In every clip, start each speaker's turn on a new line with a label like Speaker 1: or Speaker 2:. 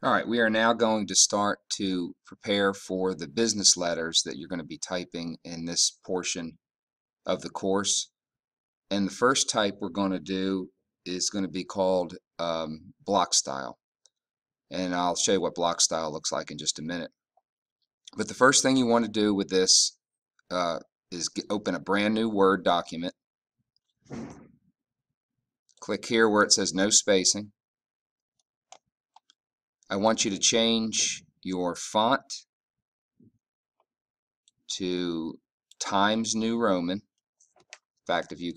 Speaker 1: All right, we are now going to start to prepare for the business letters that you're going to be typing in this portion of the course. And the first type we're going to do is going to be called block style. And I'll show you what block style looks like in just a minute. But the first thing you want to do with this is open a brand new Word document. Click here where it says no spacing. I want you to change your font to Times New Roman. In fact, if you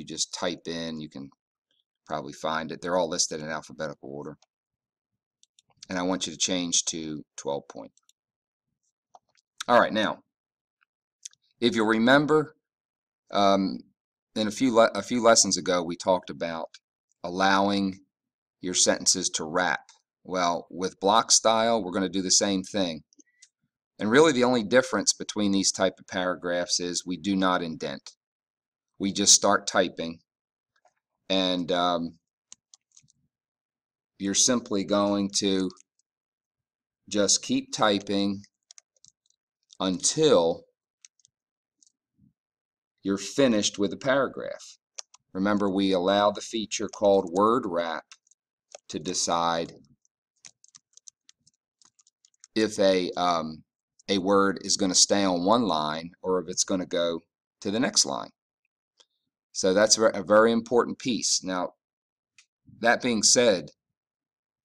Speaker 1: just type in, you can probably find it. They're all listed in alphabetical order. And I want you to change to 12 point. All right, now, if you'll remember, in a few lessons ago, we talked about allowing your sentences to wrap. Well, with block style, we're going to do the same thing. And really the only difference between these type of paragraphs is we do not indent. We just start typing, and you're simply going to just keep typing until you're finished with the paragraph. Remember, we allow the feature called word wrap to decide if a word is going to stay on one line or if it's going to go to the next line. So that's a very important piece. Now, that being said,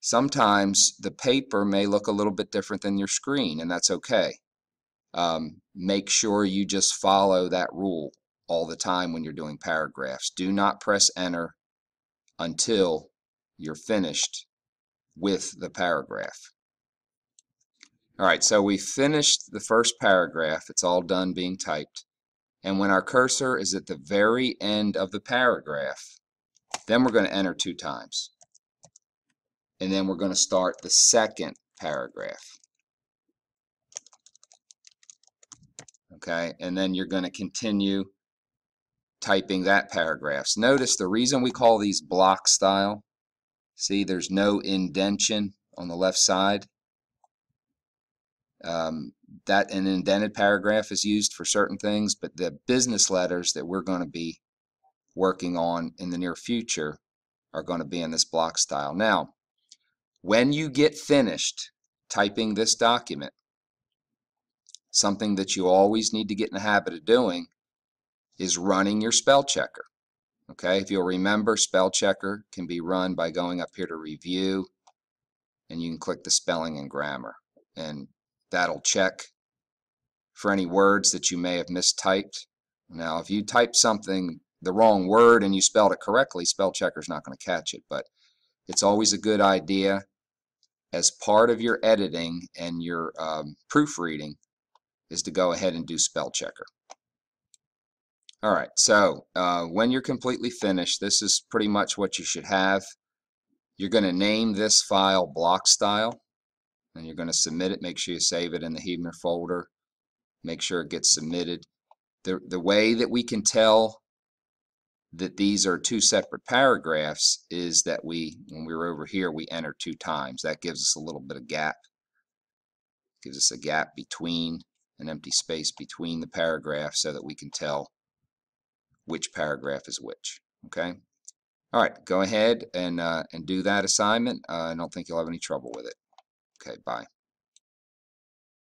Speaker 1: sometimes the paper may look a little bit different than your screen, and that's okay. Make sure you just follow that rule all the time when you're doing paragraphs. Do not press enter until you're finished with the paragraph. All right, so we finished the first paragraph. It's all done being typed. And when our cursor is at the very end of the paragraph, then we're going to enter 2 times. And then we're going to start the second paragraph. Okay, and then you're going to continue typing that paragraph. So notice the reason we call these block style, see there's no indentation on the left side. That an indented paragraph is used for certain things, but the business letters that we're going to be working on in the near future are going to be in this block style. Now, when you get finished typing this document, something that you always need to get in the habit of doing is running your spell checker. Okay, if you'll remember, spell checker can be run by going up here to review, and you can click the spelling and grammar, and that'll check for any words that you may have mistyped. Now, if you type something, the wrong word, and you spelled it correctly, spell checker's not going to catch it, but it's always a good idea as part of your editing and your proofreading is to go ahead and do spell checker. All right, so when you're completely finished, this is pretty much what you should have. You're going to name this file block style, and you're going to submit it. Make sure you save it in the Huebner folder. Make sure it gets submitted. The way that we can tell that these are 2 separate paragraphs is that when we were over here, we enter 2 times. That gives us a little bit of gap. Gives us a gap between, an empty space between the paragraphs so that we can tell which paragraph is which. Okay? All right, go ahead and do that assignment. I don't think you'll have any trouble with it. Okay, bye.